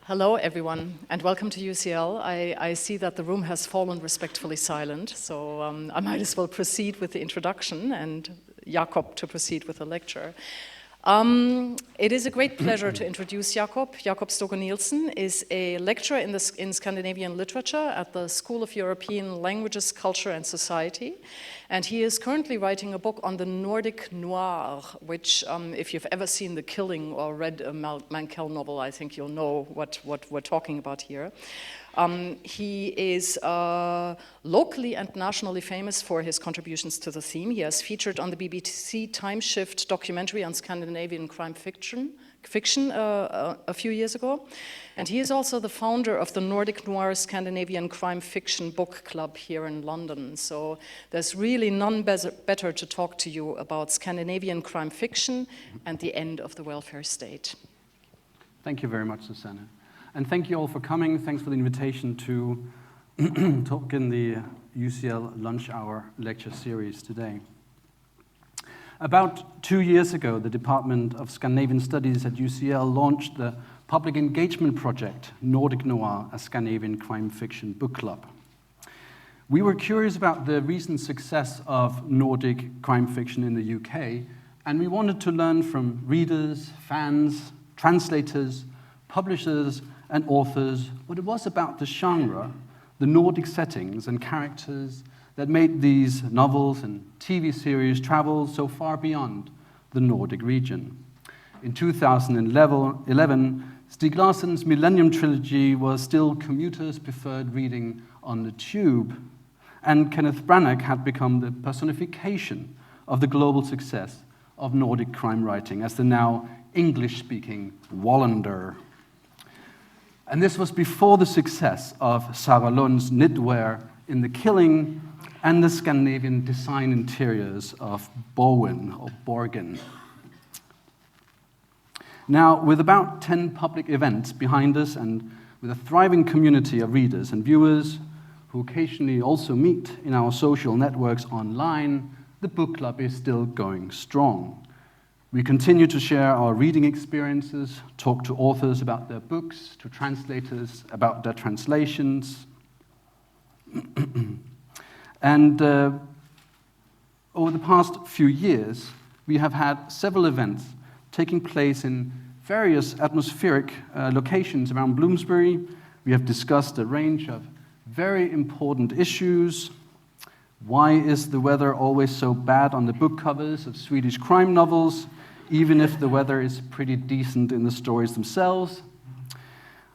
Hello, everyone, and welcome to UCL. I see that the room has fallen respectfully silent, so I might as well proceed with the introduction and Jakob to proceed with the lecture. It is a great pleasure to introduce Jakob. Jakob Stougaard-Nielsen is a lecturer in Scandinavian literature at the School of European Languages, Culture and Society. And he is currently writing a book on the Nordic Noir, which, if you've ever seen The Killing or read a Mankell novel, I think you'll know what we're talking about here. He is locally and nationally famous for his contributions to the theme. He has featured on the BBC Time Shift documentary on Scandinavian crime fiction a few years ago. And he is also the founder of the Nordic Noir Scandinavian Crime Fiction Book Club here in London. So there's really none better to talk to you about Scandinavian crime fiction and the end of the welfare state. Thank you very much, Susanne. And thank you all for coming. Thanks for the invitation to talk in the UCL Lunch Hour lecture series today. About 2 years ago, the Department of Scandinavian Studies at UCL launched the public engagement project, Nordic Noir, a Scandinavian crime fiction book club. We were curious about the recent success of Nordic crime fiction in the UK, and we wanted to learn from readers, fans, translators, publishers, and authors what it was about the genre, the Nordic settings and characters that made these novels and TV series travel so far beyond the Nordic region. In 2011, Stieg-Larsson's Millennium Trilogy was still commuters' preferred reading on the tube, and Kenneth Branagh had become the personification of the global success of Nordic crime writing as the now English-speaking Wallander. And this was before the success of Sarah Lund's knitwear in The Killing and the Scandinavian design interiors of Bowen or Borgen. Now, with about 10 public events behind us and with a thriving community of readers and viewers who occasionally also meet in our social networks online, the book club is still going strong. We continue to share our reading experiences, talk to authors about their books, to translators about their translations. And over the past few years, we have had several events taking place in various atmospheric locations around Bloomsbury. We have discussed a range of very important issues. Why is the weather always so bad on the book covers of Swedish crime novels, even if the weather is pretty decent in the stories themselves?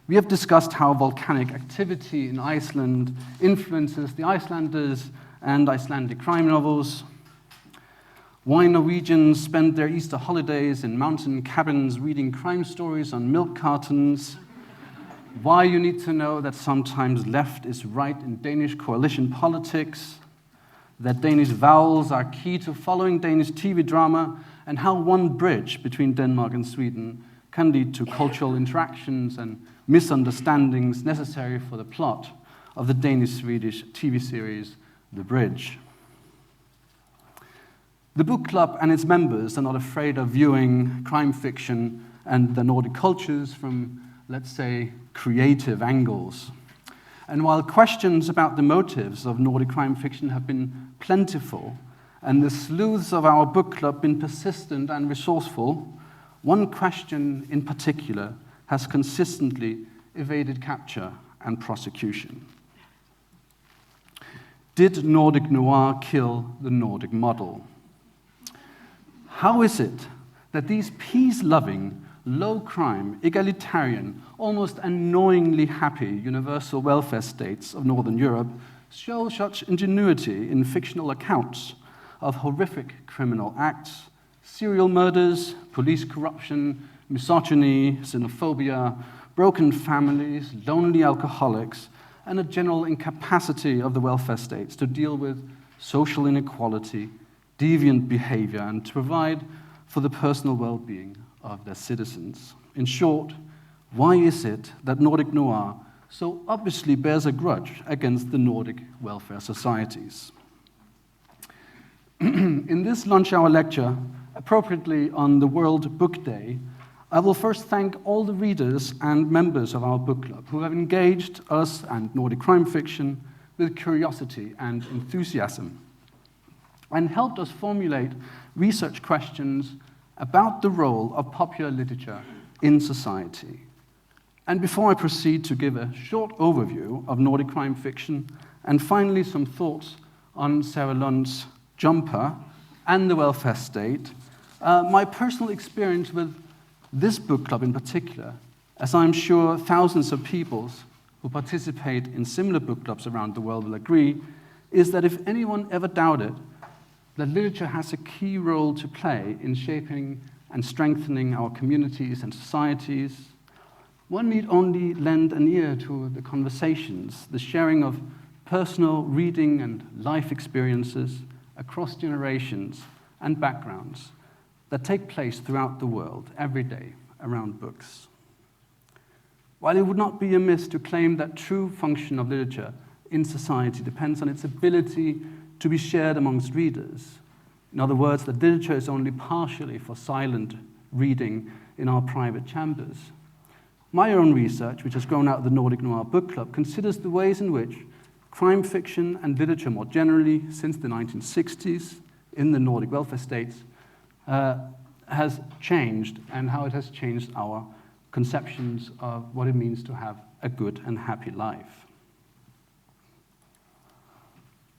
We have discussed how volcanic activity in Iceland influences the Icelanders and Icelandic crime novels, why Norwegians spend their Easter holidays in mountain cabins reading crime stories on milk cartons, why you need to know that sometimes left is right in Danish coalition politics, that Danish vowels are key to following Danish TV drama, and how one bridge between Denmark and Sweden can lead to cultural interactions and misunderstandings necessary for the plot of the Danish-Swedish TV series, The Bridge. The book club and its members are not afraid of viewing crime fiction and the Nordic cultures from, let's say, creative angles. And while questions about the motives of Nordic crime fiction have been plentiful, and the sleuths of our book club been persistent and resourceful, one question in particular has consistently evaded capture and prosecution. Did Nordic Noir kill the Nordic Model? How is it that these peace-loving, low-crime, egalitarian, almost annoyingly happy universal welfare states of Northern Europe show such ingenuity in fictional accounts of horrific criminal acts, serial murders, police corruption, misogyny, xenophobia, broken families, lonely alcoholics, and a general incapacity of the welfare states to deal with social inequality, deviant behavior, and to provide for the personal well-being of their citizens? In short, why is it that Nordic Noir so obviously bears a grudge against the Nordic welfare societies? In this lunch hour lecture, appropriately on the World Book Day, I will first thank all the readers and members of our book club who have engaged us and Nordic crime fiction with curiosity and enthusiasm, and helped us formulate research questions about the role of popular literature in society. And before I proceed to give a short overview of Nordic crime fiction, and finally some thoughts on Sarah Lund's Jumper and the welfare state, my personal experience with this book club in particular, as I'm sure thousands of people who participate in similar book clubs around the world will agree, is that if anyone ever doubted that literature has a key role to play in shaping and strengthening our communities and societies, one need only lend an ear to the conversations, the sharing of personal reading and life experiences across generations and backgrounds that take place throughout the world every day around books. While it would not be amiss to claim that true function of literature in society depends on its ability to be shared amongst readers, in other words, that literature is only partially for silent reading in our private chambers, my own research, which has grown out of the Nordic Noir book club, considers the ways in which crime fiction and literature more generally since the 1960s in the Nordic welfare states has changed, and how it has changed our conceptions of what it means to have a good and happy life.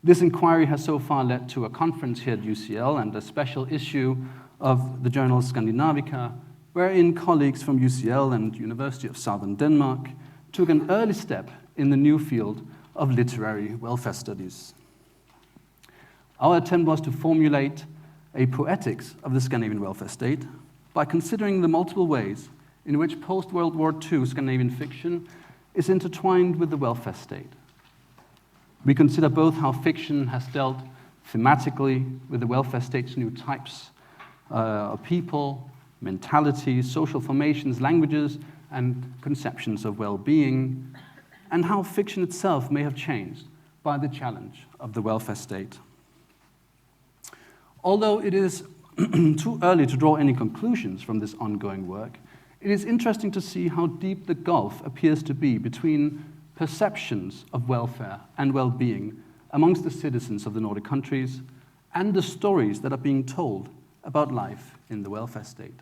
This inquiry has so far led to a conference here at UCL and a special issue of the journal Scandinavian, wherein colleagues from UCL and University of Southern Denmark took an early step in the new field of literary welfare studies. Our attempt was to formulate a poetics of the Scandinavian welfare state by considering the multiple ways in which post-World War II Scandinavian fiction is intertwined with the welfare state. We consider both how fiction has dealt thematically with the welfare state's new types of people, mentalities, social formations, languages, and conceptions of well-being, and how fiction itself may have changed by the challenge of the welfare state. Although it is too early to draw any conclusions from this ongoing work, it is interesting to see how deep the gulf appears to be between perceptions of welfare and well-being amongst the citizens of the Nordic countries and the stories that are being told about life in the welfare state.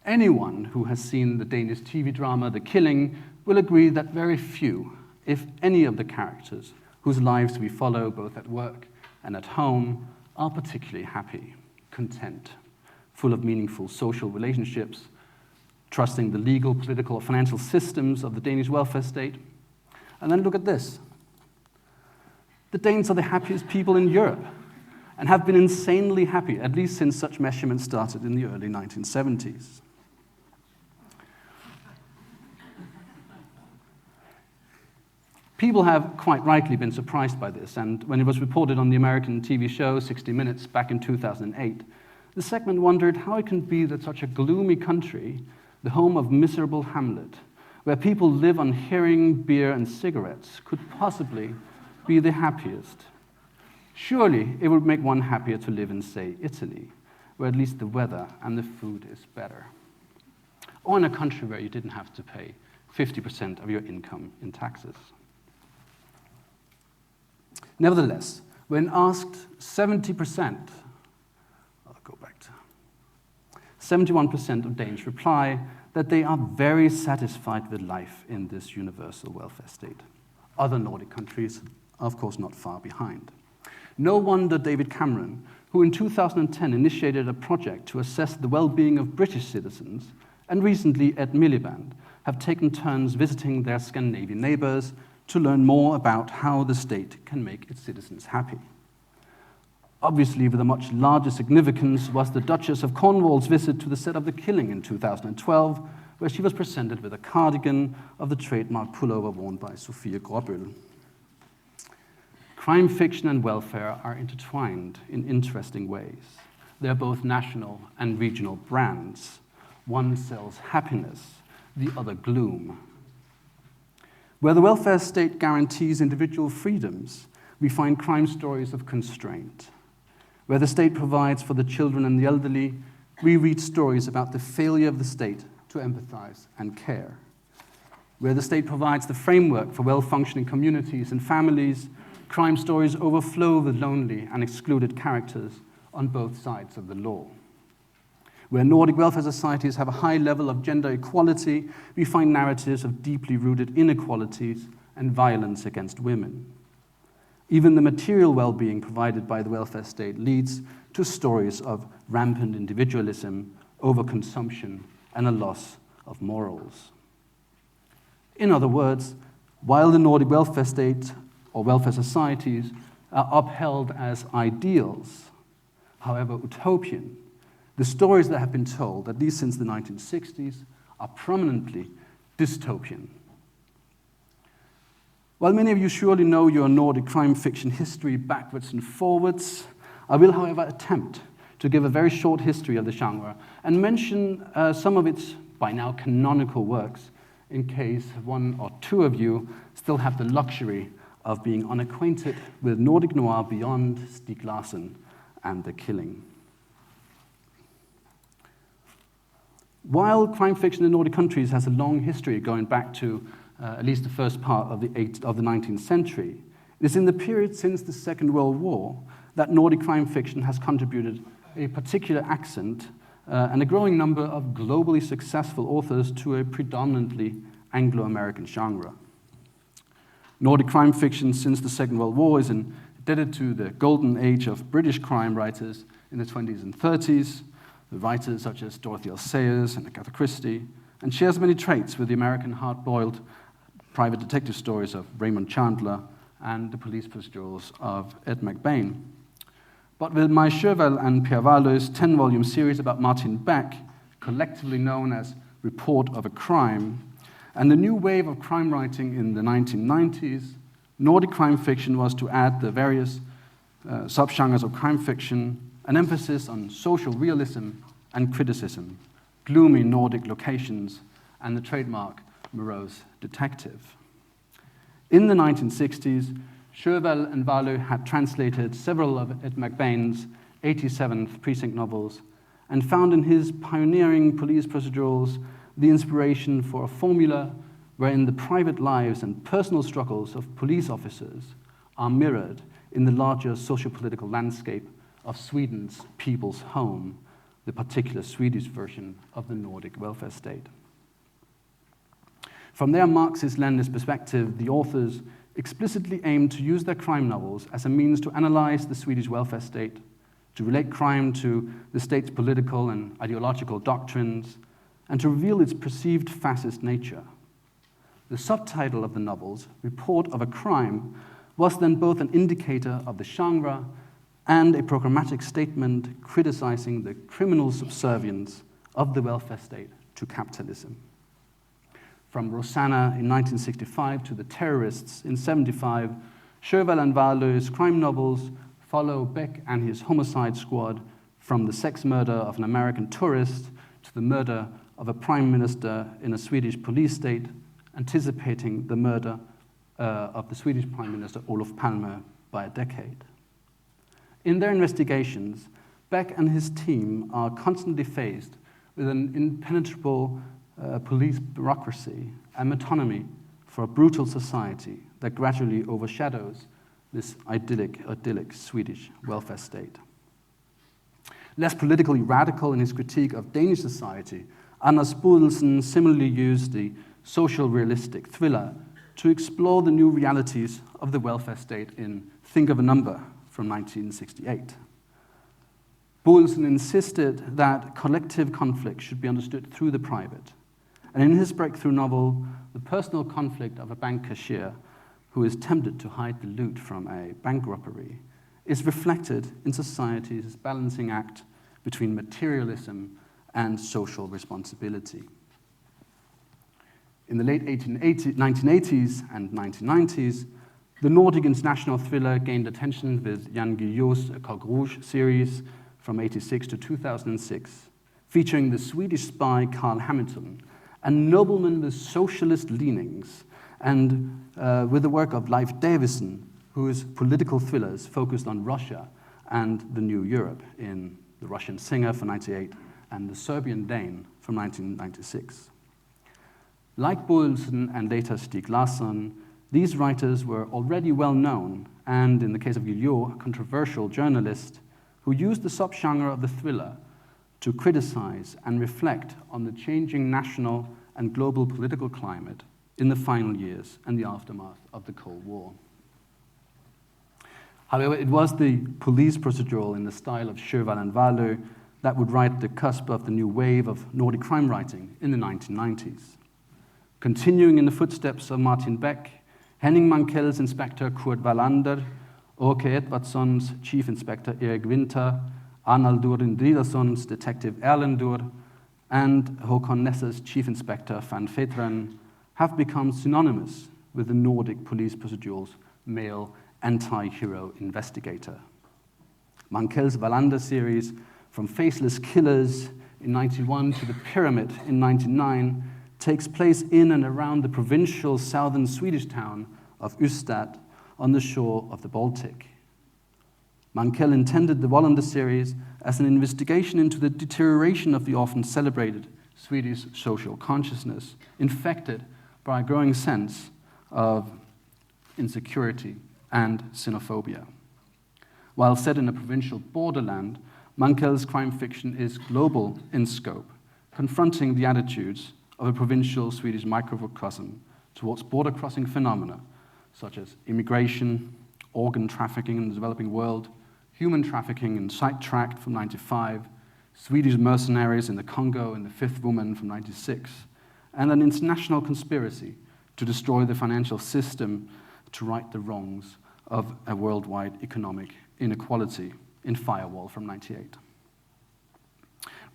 Anyone who has seen the Danish TV drama The Killing will agree that very few, if any, of the characters whose lives we follow both at work and at home are particularly happy, content, full of meaningful social relationships, trusting the legal, political, or financial systems of the Danish welfare state. And then look at this. The Danes are the happiest people in Europe and have been insanely happy, at least since such measurements started in the early 1970s. People have quite rightly been surprised by this, and when it was reported on the American TV show 60 Minutes back in 2008, the segment wondered how it can be that such a gloomy country, the home of miserable Hamlet, where people live on herring, beer, and cigarettes, could possibly be the happiest. Surely it would make one happier to live in, say, Italy, where at least the weather and the food is better. Or in a country where you didn't have to pay 50% of your income in taxes. Nevertheless, when asked, 71% of Danes reply that they are very satisfied with life in this universal welfare state. Other Nordic countries are, of course, not far behind. No wonder David Cameron, who in 2010 initiated a project to assess the well-being of British citizens, and recently Ed Miliband, have taken turns visiting their Scandinavian neighbors to learn more about how the state can make its citizens happy. Obviously, with a much larger significance was the Duchess of Cornwall's visit to the set of The Killing in 2012, where she was presented with a cardigan of the trademark pullover worn by Sofia Gråbøl. Crime fiction and welfare are intertwined in interesting ways. They're both national and regional brands. One sells happiness, the other gloom. Where the welfare state guarantees individual freedoms, we find crime stories of constraint. Where the state provides for the children and the elderly, we read stories about the failure of the state to empathize and care. Where the state provides the framework for well-functioning communities and families, crime stories overflow with lonely and excluded characters on both sides of the law. Where Nordic welfare societies have a high level of gender equality, we find narratives of deeply rooted inequalities and violence against women. Even the material well-being provided by the welfare state leads to stories of rampant individualism, overconsumption, and a loss of morals. In other words, while the Nordic welfare state or welfare societies are upheld as ideals, however utopian, the stories that have been told, at least since the 1960s, are prominently dystopian. While many of you surely know your Nordic crime fiction history backwards and forwards, I will, however, attempt to give a very short history of the genre and mention some of its by now canonical works, in case one or two of you still have the luxury of being unacquainted with Nordic Noir beyond Stougaard-Nielsen and The Killing. While crime fiction in Nordic countries has a long history going back to at least the first part of the 19th century, it is in the period since the Second World War that Nordic crime fiction has contributed a particular accent and a growing number of globally successful authors to a predominantly Anglo-American genre. Nordic crime fiction since the Second World War is indebted to the golden age of British crime writers in the 20s and 30s, the writers such as Dorothy L. Sayers and Agatha Christie, and shares many traits with the American hard-boiled private detective stories of Raymond Chandler and the police procedurals of Ed McBain. But with my Sjöwall and Per Wahlöö's 10-volume series about Martin Beck, collectively known as Report of a Crime, and the new wave of crime writing in the 1990s, Nordic crime fiction was to add the various subgenres of crime fiction, an emphasis on social realism and criticism, gloomy Nordic locations, and the trademark morose detective. In the 1960s, Sjöwall and Wahlöö had translated several of Ed McBain's 87th Precinct novels and found in his pioneering police procedurals the inspiration for a formula wherein the private lives and personal struggles of police officers are mirrored in the larger socio-political landscape of Sweden's people's home, the particular Swedish version of the Nordic welfare state. From their Marxist-Leninist perspective, the authors explicitly aimed to use their crime novels as a means to analyze the Swedish welfare state, to relate crime to the state's political and ideological doctrines, and to reveal its perceived fascist nature. The subtitle of the novels, Report of a Crime, was then both an indicator of the genre and a programmatic statement criticizing the criminal subservience of the welfare state to capitalism. From Rosanna in 1965 to The Terrorists in 1975, Sjöwall and Wahlöö's crime novels follow Beck and his homicide squad from the sex murder of an American tourist to the murder of a prime minister in a Swedish police state, anticipating the murder of the Swedish Prime Minister Olof Palme by a decade. In their investigations, Beck and his team are constantly faced with an impenetrable police bureaucracy and metonymy for a brutal society that gradually overshadows this idyllic Swedish welfare state. Less politically radical in his critique of Danish society, Anders Bodelsen similarly used the social realistic thriller to explore the new realities of the welfare state in Think of a Number from 1968. Bodelsen insisted that collective conflict should be understood through the private. And in his breakthrough novel, the personal conflict of a bank cashier who is tempted to hide the loot from a bank robbery is reflected in society's balancing act between materialism and social responsibility. In the late 1980s and 1990s, the Nordic international thriller gained attention with Jan Guillau's Coq Rouge series from 1986 to 2006, featuring the Swedish spy Carl Hamilton, a nobleman with socialist leanings, and with the work of Leif Davison, whose political thrillers focused on Russia and the New Europe in The Russian Singer from 1998 and The Serbian Dane from 1996. Like Boelsen and later Stieg Larsson, these writers were already well known and, in the case of Guillot, a controversial journalist who used the subgenre of the thriller to criticize and reflect on the changing national and global political climate in the final years and the aftermath of the Cold War. However, it was the police procedural in the style of Sjöwall and Wahlöö that would write the cusp of the new wave of Nordic crime writing in the 1990s. Continuing in the footsteps of Martin Beck, Henning Mankell's Inspector Kurt Wallander, Åke Edvardsson's Chief Inspector Erik Winter, Arnaldur Indridason's Detective Erlendur, and Håkon Nesse's Chief Inspector Van Veteren have become synonymous with the Nordic police procedural's male anti-hero investigator. Mankell's Wallander series, from Faceless Killers in 91 to The Pyramid in 99, takes place in and around the provincial southern Swedish town of Ystad on the shore of the Baltic. Mankell intended the Wallander series as an investigation into the deterioration of the often celebrated Swedish social consciousness, infected by a growing sense of insecurity and xenophobia. While set in a provincial borderland, Mankell's crime fiction is global in scope, confronting the attitudes of a provincial Swedish microcosm towards border-crossing phenomena such as immigration, organ trafficking in the developing world, human trafficking in Sidetracked from 95, Swedish mercenaries in the Congo and The Fifth Woman from 96, and an international conspiracy to destroy the financial system to right the wrongs of a worldwide economic inequality in Firewall from 98.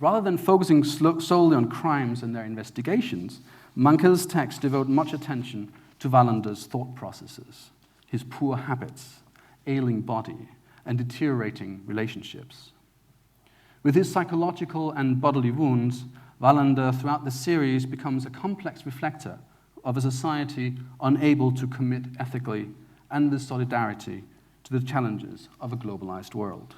Rather than focusing solely on crimes and their investigations, Mankell's texts devote much attention to Wallander's thought processes, his poor habits, ailing body, and deteriorating relationships. With his psychological and bodily wounds, Wallander throughout the series becomes a complex reflector of a society unable to commit ethically and with solidarity to the challenges of a globalized world.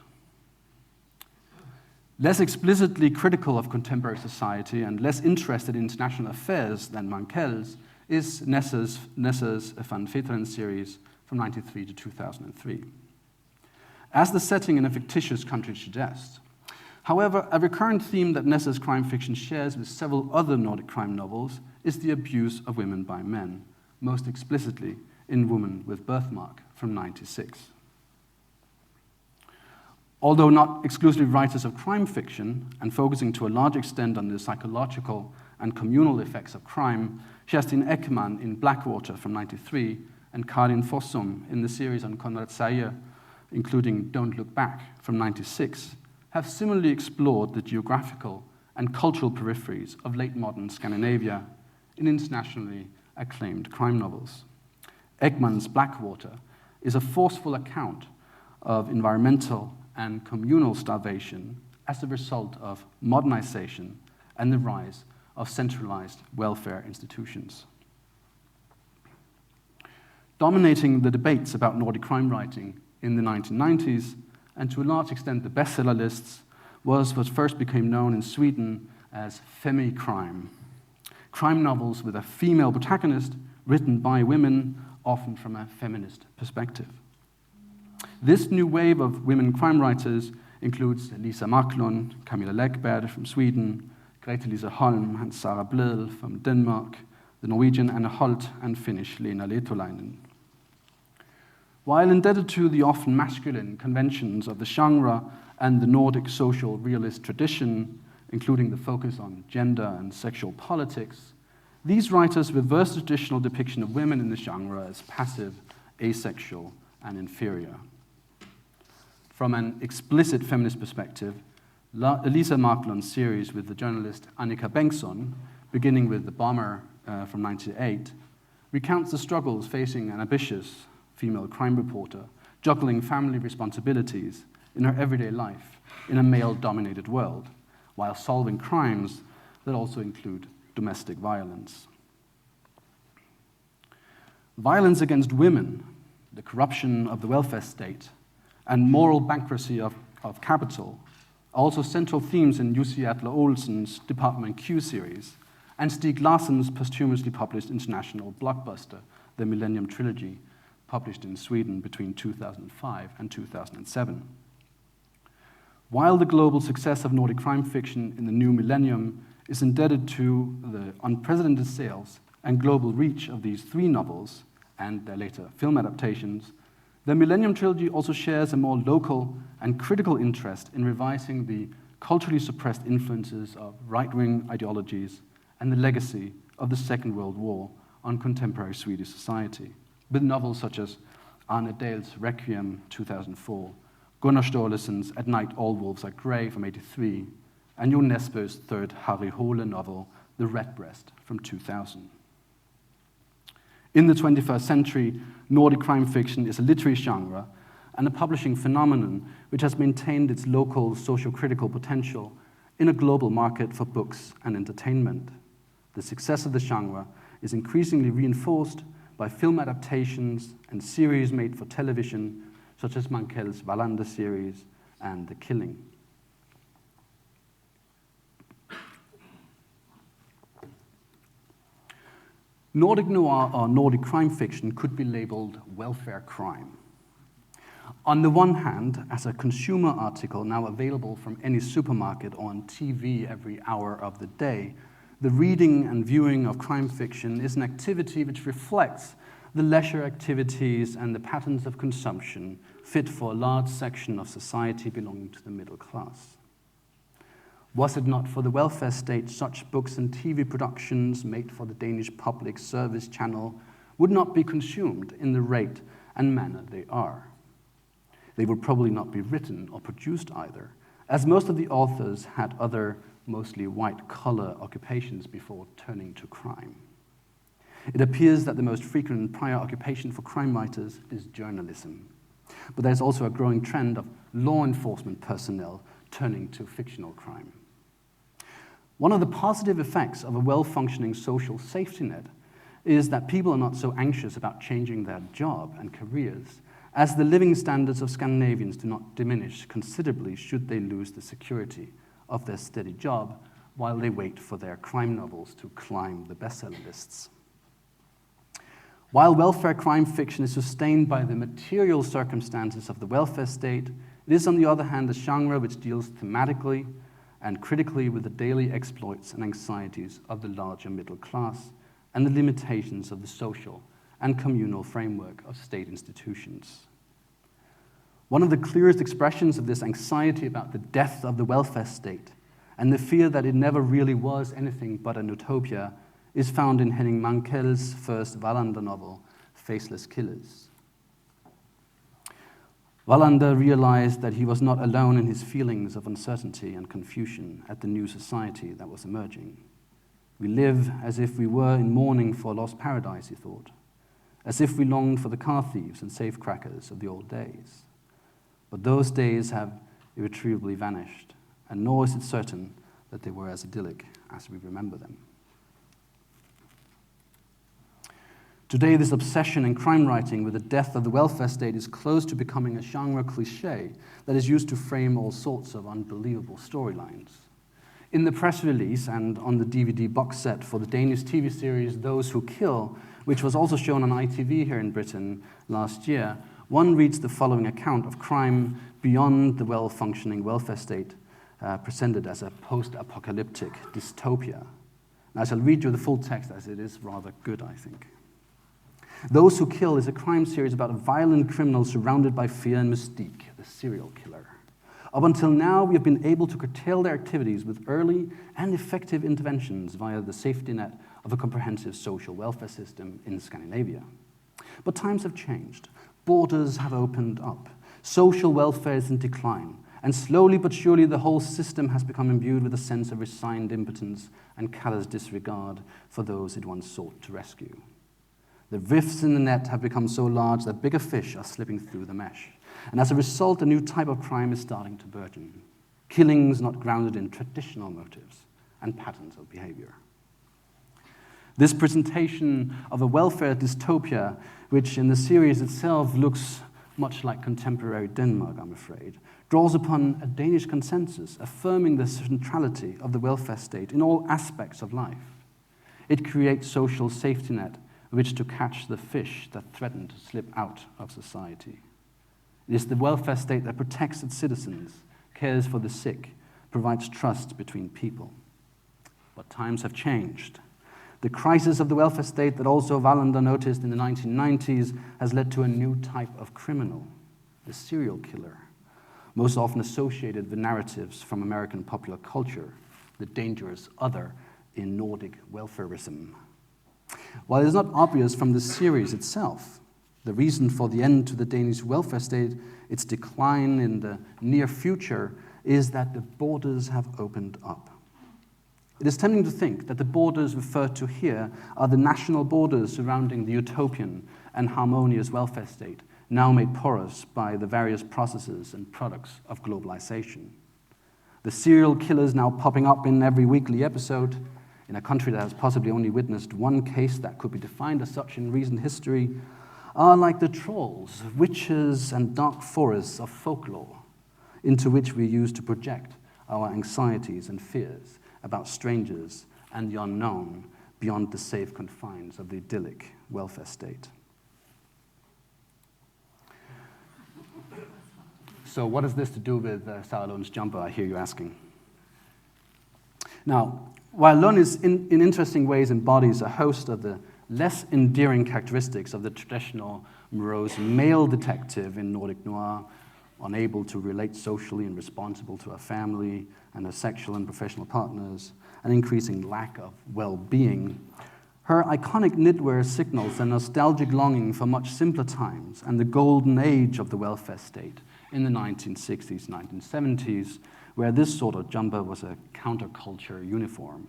Less explicitly critical of contemporary society and less interested in international affairs than Mankell's is Nesse's Van Veteren series from 1993 to 2003. As the setting in a fictitious country suggests. However, a recurrent theme that Nesse's crime fiction shares with several other Nordic crime novels is the abuse of women by men, most explicitly in Woman with Birthmark from 1996. Although not exclusively writers of crime fiction and focusing to a large extent on the psychological and communal effects of crime, Kerstin Ekman in Blackwater from 1993 and Karin Fossum in the series on Konrad Sejer, including Don't Look Back from 1996, have similarly explored the geographical and cultural peripheries of late modern Scandinavia in internationally acclaimed crime novels. Ekman's Blackwater is a forceful account of environmental and communal starvation as a result of modernization and the rise of centralized welfare institutions. Dominating the debates about Nordic crime writing in the 1990s, and to a large extent the bestseller lists, was what first became known in Sweden as femi-crime. Crime novels with a female protagonist written by women, often from a feminist perspective. This new wave of women crime writers includes Lisa Marklund, Camilla Läckberg from Sweden, Grete-Lise Holm and Sara Bledel from Denmark, the Norwegian Anna Holt and Finnish Lena Letolainen. While indebted to the often masculine conventions of the genre and the Nordic social realist tradition, including the focus on gender and sexual politics, these writers reverse the traditional depiction of women in the genre as passive, asexual, and inferior. From an explicit feminist perspective, Lisa Marklund's series with the journalist Annika Bengtsson, beginning with The Bomber from 1998, recounts the struggles facing an ambitious female crime reporter, juggling family responsibilities in her everyday life in a male-dominated world, while solving crimes that also include domestic violence. Violence against women, the corruption of the welfare state, and moral bankruptcy of capital are also central themes in Jussi Adler-Olsen's Department Q series, and Stieg Larsson's posthumously published international blockbuster, the Millennium Trilogy, published in Sweden between 2005 and 2007. While the global success of Nordic crime fiction in the new millennium is indebted to the unprecedented sales and global reach of these three novels and their later film adaptations, the Millennium Trilogy also shares a more local and critical interest in revising the culturally suppressed influences of right-wing ideologies and the legacy of the Second World War on contemporary Swedish society, with novels such as Arne Dahls' Requiem, 2004, Gunnar Staalessen's At Night All Wolves Are Grey from 1983, and Jo Nesbø's third Harry Hole novel, The Redbreast, from 2000. In the 21st century, Nordic crime fiction is a literary genre and a publishing phenomenon which has maintained its local socio-critical potential in a global market for books and entertainment. The success of the genre is increasingly reinforced by film adaptations and series made for television, such as Mankell's Wallander series and The Killing. Nordic noir or Nordic crime fiction could be labeled welfare crime. On the one hand, as a consumer article now available from any supermarket or on TV every hour of the day, the reading and viewing of crime fiction is an activity which reflects the leisure activities and the patterns of consumption fit for a large section of society belonging to the middle class. Was it not for the welfare state, such books and TV productions made for the Danish public service channel would not be consumed in the rate and manner they are. They would probably not be written or produced either, as most of the authors had other, mostly white-collar occupations before turning to crime. It appears that the most frequent and prior occupation for crime writers is journalism. But there's also a growing trend of law enforcement personnel turning to fictional crime. One of the positive effects of a well-functioning social safety net is that people are not so anxious about changing their job and careers, as the living standards of Scandinavians do not diminish considerably should they lose the security of their steady job while they wait for their crime novels to climb the bestseller lists. While welfare crime fiction is sustained by the material circumstances of the welfare state, it is, on the other hand, a genre which deals thematically and critically with the daily exploits and anxieties of the larger middle class and the limitations of the social and communal framework of state institutions. One of the clearest expressions of this anxiety about the death of the welfare state and the fear that it never really was anything but an utopia is found in Henning Mankell's first Wallander novel, Faceless Killers. Wallander realized that he was not alone in his feelings of uncertainty and confusion at the new society that was emerging. We live as if we were in mourning for a lost paradise, he thought, as if we longed for the car thieves and safecrackers of the old days. But those days have irretrievably vanished, and nor is it certain that they were as idyllic as we remember them. Today, this obsession in crime writing with the death of the welfare state is close to becoming a genre cliché that is used to frame all sorts of unbelievable storylines. In the press release and on the DVD box set for the Danish TV series Those Who Kill, which was also shown on ITV here in Britain last year, one reads the following account of crime beyond the well-functioning welfare state, presented as a post-apocalyptic dystopia. Now, I shall read you the full text as it is rather good, I think. Those Who Kill is a crime series about a violent criminal surrounded by fear and mystique, the serial killer. Up until now, we have been able to curtail their activities with early and effective interventions via the safety net of a comprehensive social welfare system in Scandinavia. But times have changed. Borders have opened up. Social welfare is in decline. And slowly but surely, the whole system has become imbued with a sense of resigned impotence and callous disregard for those it once sought to rescue. The rifts in the net have become so large that bigger fish are slipping through the mesh. And as a result, a new type of crime is starting to burgeon. Killings not grounded in traditional motives and patterns of behavior. This presentation of a welfare dystopia, which in the series itself looks much like contemporary Denmark, I'm afraid, draws upon a Danish consensus affirming the centrality of the welfare state in all aspects of life. It creates social safety net which to catch the fish that threaten to slip out of society. It is the welfare state that protects its citizens, cares for the sick, provides trust between people. But times have changed. The crisis of the welfare state that also Wallander noticed in the 1990s has led to a new type of criminal, the serial killer, most often associated with narratives from American popular culture, the dangerous other in Nordic welfarism. While it is not obvious from the series itself, the reason for the end to the Danish welfare state, its decline in the near future, is that the borders have opened up. It is tempting to think that the borders referred to here are the national borders surrounding the utopian and harmonious welfare state, now made porous by the various processes and products of globalization. The serial killers now popping up in every weekly episode, in a country that has possibly only witnessed one case that could be defined as such in recent history, are like the trolls, witches, and dark forests of folklore into which we use to project our anxieties and fears about strangers and the unknown beyond the safe confines of the idyllic welfare state. So what has this to do with Sarah Lund's jumper, I hear you asking? Now, while Lund in interesting ways embodies a host of the less endearing characteristics of the traditional morose male detective in Nordic Noir, unable to relate socially and responsible to her family and her sexual and professional partners, an increasing lack of well-being, her iconic knitwear signals a nostalgic longing for much simpler times and the golden age of the welfare state in the 1960s, 1970s, where this sort of jumper was a counterculture uniform.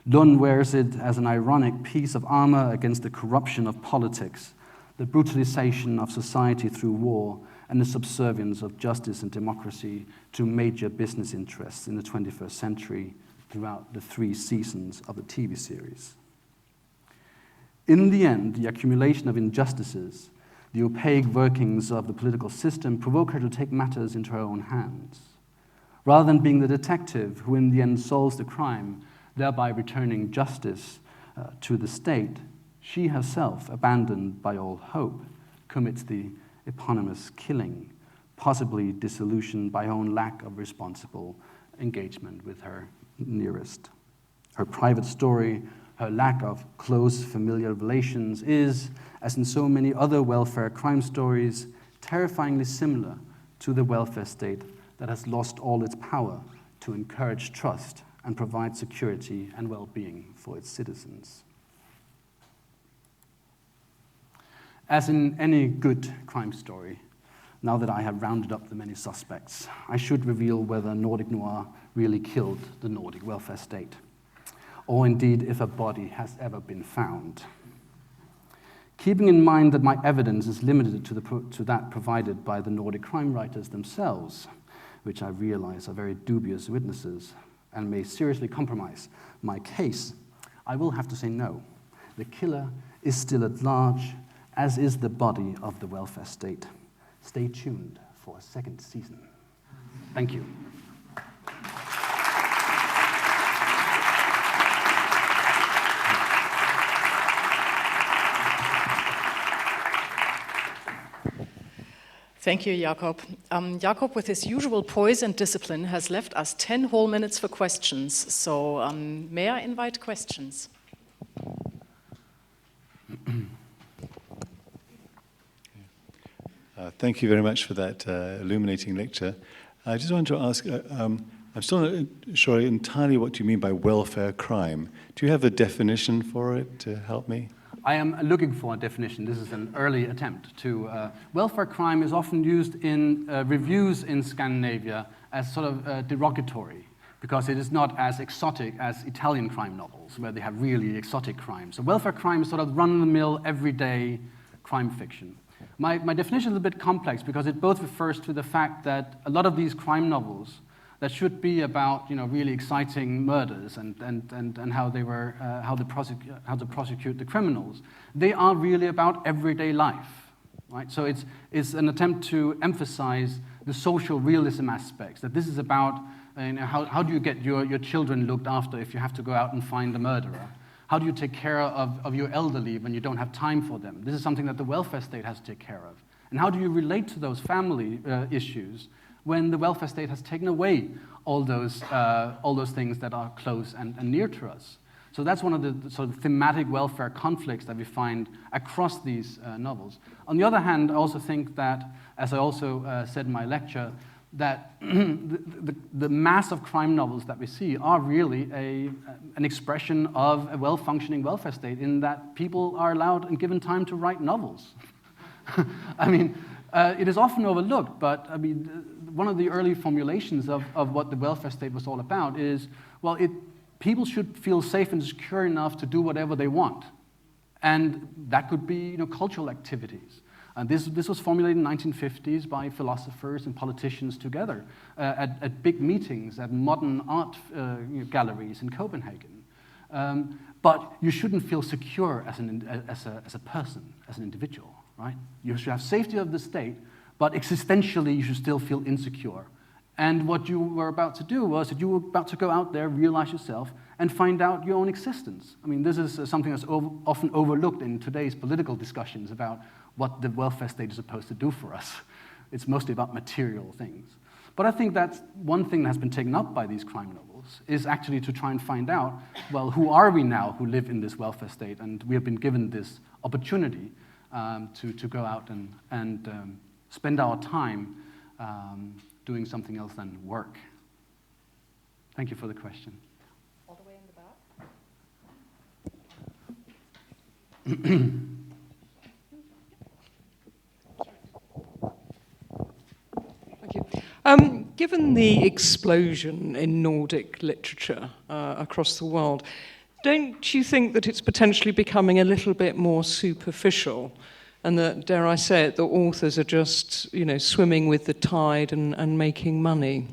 Lund wears it as an ironic piece of armor against the corruption of politics, the brutalization of society through war, and the subservience of justice and democracy to major business interests in the 21st century throughout the 3 seasons of the TV series. In the end, the accumulation of injustices, the opaque workings of the political system provoke her to take matters into her own hands. Rather than being the detective who in the end solves the crime, thereby returning justice to the state, she herself, abandoned by all hope, commits the eponymous killing, possibly disillusioned by her own lack of responsible engagement with her nearest. Her private story, her lack of close familial relations is, as in so many other welfare crime stories, terrifyingly similar to the welfare state that has lost all its power to encourage trust and provide security and well-being for its citizens. As in any good crime story, now that I have rounded up the many suspects, I should reveal whether Nordic Noir really killed the Nordic welfare state, or indeed if a body has ever been found. Keeping in mind that my evidence is limited to that provided by the Nordic crime writers themselves, which I realize are very dubious witnesses and may seriously compromise my case, I will have to say no. The killer is still at large, as is the body of the welfare state. Stay tuned for a 2nd season. Thank you. Thank you, Jakob. Jakob, with his usual poise and discipline, has left us 10 whole minutes for questions. So may I invite questions? Thank you very much for that illuminating lecture. I just wanted to ask, I'm still not sure entirely what you mean by welfare crime. Do you have a definition for it to help me? I am looking for a definition. This is an early attempt to... welfare crime is often used in reviews in Scandinavia as sort of derogatory, because it is not as exotic as Italian crime novels, where they have really exotic crimes. So welfare crime is sort of run-of-the-mill, everyday crime fiction. My definition is a bit complex, because it both refers to the fact that a lot of these crime novels that should be about, you know, really exciting murders and how they were how to prosecute the criminals. They are really about everyday life. right? So it's an attempt to emphasize the social realism aspects, that this is about how do you get your children looked after if you have to go out and find a murderer? How do you take care of your elderly when you don't have time for them? This is something that the welfare state has to take care of. And how do you relate to those family issues when the welfare state has taken away all those things that are close and near to us? So that's one of the sort of thematic welfare conflicts that we find across these novels. On the other hand, I also think that, as I also said in my lecture, that the mass of crime novels that we see are really an expression of a well-functioning welfare state, in that people are allowed and given time to write novels. I mean, it is often overlooked, but I mean, one of the early formulations of what the welfare state was all about is, well, people should feel safe and secure enough to do whatever they want. And that could be, cultural activities. And this was formulated in the 1950s by philosophers and politicians together at big meetings at modern art galleries in Copenhagen. But you shouldn't feel secure as a person, as an individual, right? You should have safety of the state, but existentially you should still feel insecure. And what you were about to do was that you were about to go out there, realize yourself, and find out your own existence. I mean, this is something that's often overlooked in today's political discussions about what the welfare state is supposed to do for us. It's mostly about material things. But I think that's one thing that has been taken up by these crime novels, is actually to try and find out, well, who are we now who live in this welfare state? And we have been given this opportunity to go out and spend our time doing something else than work. Thank you for the question. All the way in the back. Thank you. Given the explosion in Nordic literature across the world, don't you think that it's potentially becoming a little bit more superficial, and that, dare I say it, the authors are just, swimming with the tide and making money?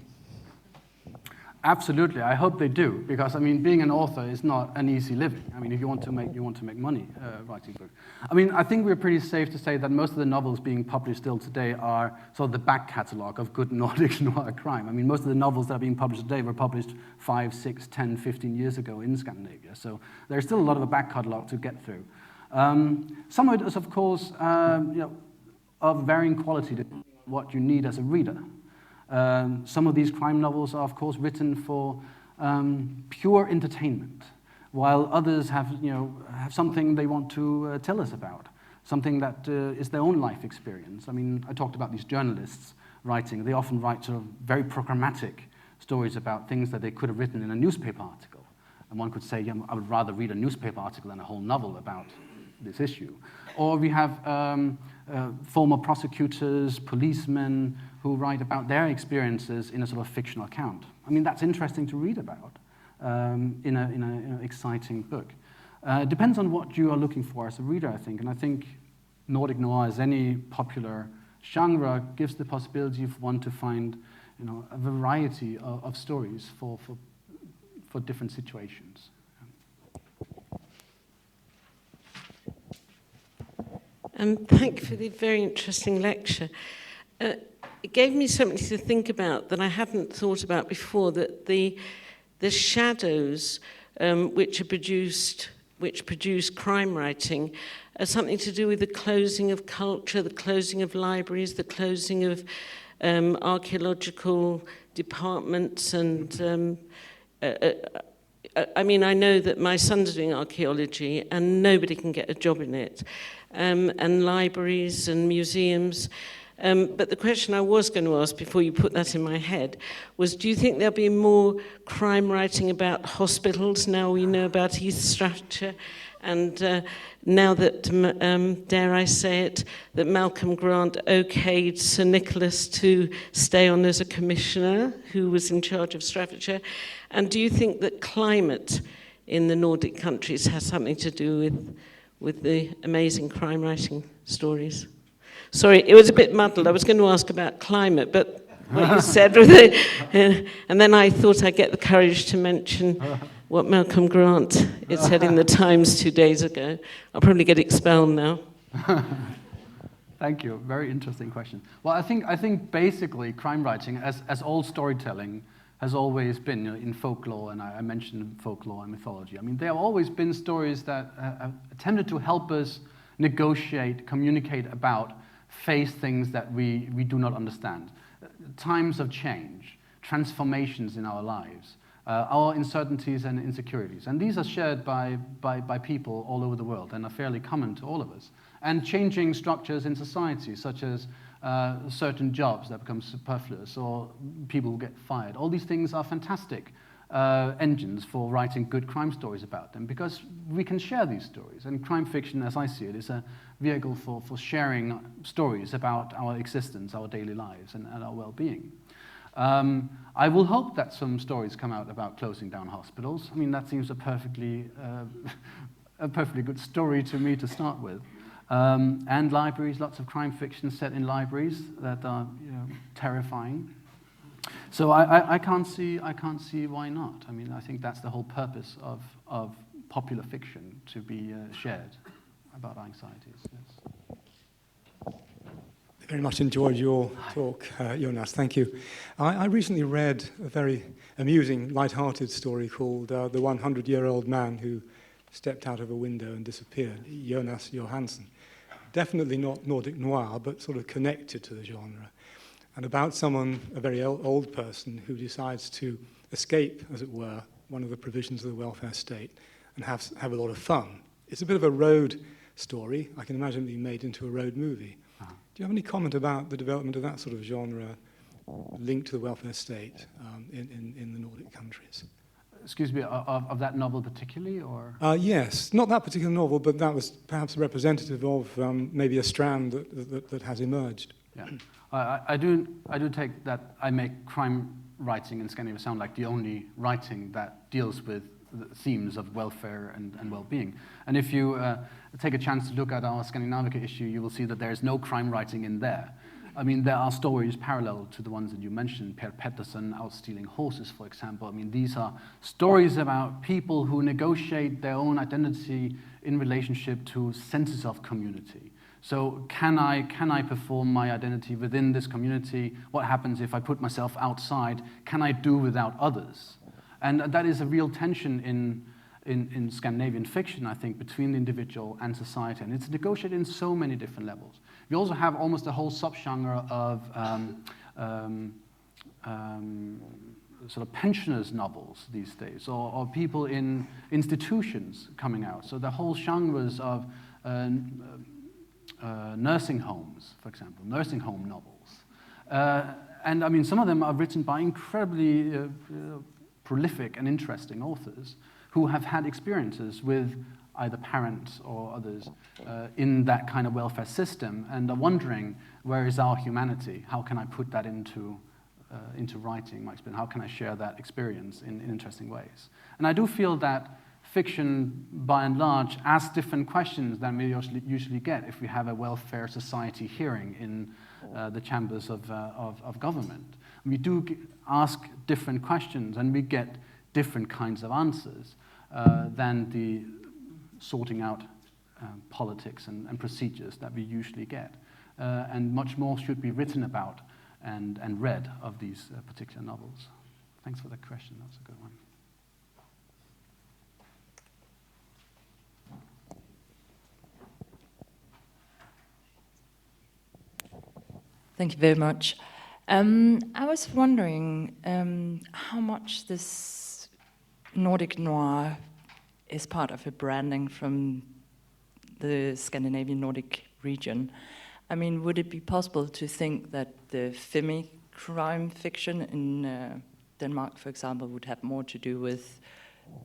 Absolutely, I hope they do, because I mean, being an author is not an easy living. I mean, if you want to make money writing books. I mean, I think we're pretty safe to say that most of the novels being published still today are sort of the back catalogue of good Nordic Noir crime. I mean, most of the novels that are being published today were published 5, 6, 10, 15 years ago in Scandinavia. So there's still a lot of a back catalogue to get through. Some of it is, of course, of varying quality, depending on what you need as a reader. Some of these crime novels are, of course, written for pure entertainment, while others have something they want to tell us about, something that is their own life experience. I mean, I talked about these journalists writing. They often write sort of very programmatic stories about things that they could have written in a newspaper article. And one could say, I would rather read a newspaper article than a whole novel about this issue. Or we have former prosecutors, policemen, who write about their experiences in a sort of fictional account. I mean, that's interesting to read about in an exciting book. It depends on what you are looking for as a reader, I think. And I think Nordic Noir, as any popular genre, gives the possibility for one to find a variety of stories for different situations. Thank you for the very interesting lecture. It gave me something to think about that I hadn't thought about before, that the shadows which produce crime writing are something to do with the closing of culture, the closing of libraries, the closing of archaeological departments. And I mean, I know that my son's doing archaeology and nobody can get a job in it, and libraries and museums. But the question I was going to ask before you put that in my head was, do you think there'll be more crime writing about hospitals now we know about East Staffordshire? And now that, dare I say it, that Malcolm Grant okayed Sir Nicholas to stay on as a commissioner who was in charge of Staffordshire? And do you think that climate in the Nordic countries has something to do with the amazing crime writing stories? Sorry, it was a bit muddled. I was going to ask about climate, but what you said with it, and then I thought I'd get the courage to mention what Malcolm Grant said in the Times 2 days ago. I'll probably get expelled now. Thank you. Very interesting question. Well, I think basically crime writing, as all storytelling, has always been, in folklore, and I mentioned folklore and mythology. I mean, there have always been stories that have attempted to help us negotiate, communicate about, face things that we do not understand. Times of change, transformations in our lives, our uncertainties and insecurities. And these are shared by people all over the world and are fairly common to all of us. And changing structures in society, such as certain jobs that become superfluous or people who get fired. All these things are fantastic engines for writing good crime stories about them, because we can share these stories. And crime fiction, as I see it, is a vehicle for sharing stories about our existence, our daily lives, and our well-being. I will hope that some stories come out about closing down hospitals. I mean, that seems a perfectly good story to me to start with. And libraries, lots of crime fiction set in libraries that are, terrifying. So I can't see why not. I mean, I think that's the whole purpose of popular fiction, to be shared about our anxieties. Yes. I very much enjoyed your talk, Jonas. Thank you. I recently read a very amusing, light-hearted story called The 100-Year-Old Man Who Stepped Out of a Window and Disappeared, Jonas Johansson. Definitely not Nordic Noir, but sort of connected to the genre. And about someone, a very old person, who decides to escape, as it were, one of the provisions of the welfare state and have a lot of fun. It's a bit of a road story. I can imagine it being made into a road movie. Uh-huh. Do you have any comment about the development of that sort of genre linked to the welfare state in the Nordic countries? Excuse me, of that novel particularly, or? Yes, not that particular novel, but that was perhaps representative of maybe a strand that has emerged. Yeah, I do take that I make crime writing in Scandinavia sound like the only writing that deals with the themes of welfare and well-being. And if you take a chance to look at our Scandinavian issue, you will see that there is no crime writing in there. I mean, there are stories parallel to the ones that you mentioned, Per Pettersson out stealing horses, for example. I mean, these are stories about people who negotiate their own identity in relationship to senses of community. So can I perform my identity within this community? What happens if I put myself outside? Can I do without others? And that is a real tension in Scandinavian fiction, I think, between the individual and society. And it's negotiated in so many different levels. We also have almost a whole subgenre of sort of pensioners' novels these days, or people in institutions coming out. So the whole genres of nursing homes, for example, nursing home novels. And I mean, some of them are written by incredibly prolific and interesting authors who have had experiences with either parents or others in that kind of welfare system, and are wondering, where is our humanity? How can I put that into writing my experience? How can I share that experience in interesting ways? And I do feel that fiction, by and large, asks different questions than we usually get if we have a welfare society hearing in the chambers of government. We do ask different questions, and we get different kinds of answers than the sorting out politics and procedures that we usually get. And much more should be written about and read of these particular novels. Thanks for the question, that's a good one. Thank you very much. I was wondering how much this Nordic Noir is part of a branding from the Scandinavian Nordic region. I mean, would it be possible to think that the crime fiction in Denmark, for example, would have more to do with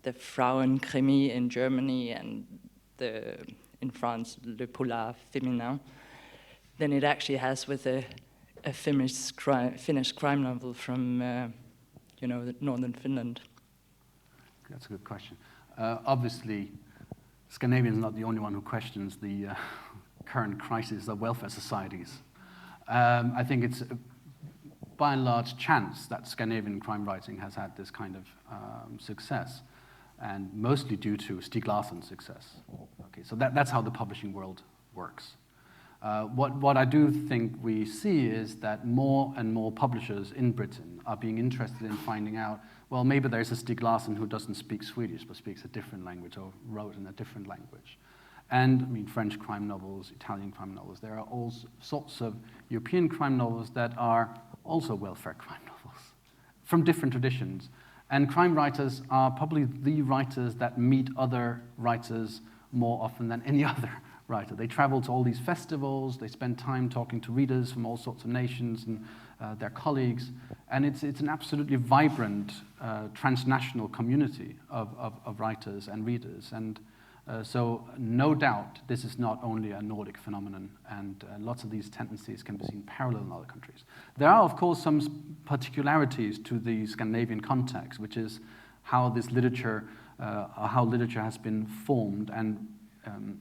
the Frauenkrimi in Germany and in France, le polar féminin, than it actually has with a Finnish crime novel from, northern Finland? That's a good question. Obviously, Scandinavia is not the only one who questions the current crisis of welfare societies. I think it's, by and large, chance that Scandinavian crime writing has had this kind of success, and mostly due to Stougaard-Nielsen's success. Okay, so that's how the publishing world works. What I do think we see is that more and more publishers in Britain are being interested in finding out, well, maybe there's a Stougaard-Nielsen who doesn't speak Swedish but speaks a different language or wrote in a different language. And I mean, French crime novels, Italian crime novels, there are all sorts of European crime novels that are also welfare crime novels from different traditions. And crime writers are probably the writers that meet other writers more often than any other writer. They travel to all these festivals, they spend time talking to readers from all sorts of nations and their colleagues, and it's an absolutely vibrant transnational community of writers and readers. And so no doubt this is not only a Nordic phenomenon, and lots of these tendencies can be seen parallel in other countries. There are, of course, some particularities to the Scandinavian context, which is how this literature, how literature has been formed and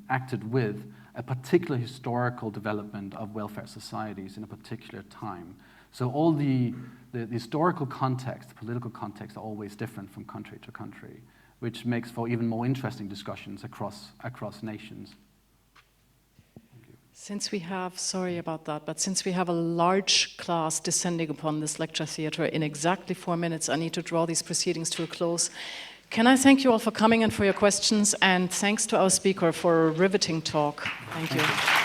acted with a particular historical development of welfare societies in a particular time. So all the historical context, the political context, are always different from country to country, which makes for even more interesting discussions across nations. Since we have, sorry about that, but since we have a large class descending upon this lecture theatre in exactly 4 minutes, I need to draw these proceedings to a close. Can I thank you all for coming and for your questions, and thanks to our speaker for a riveting talk. Thank you.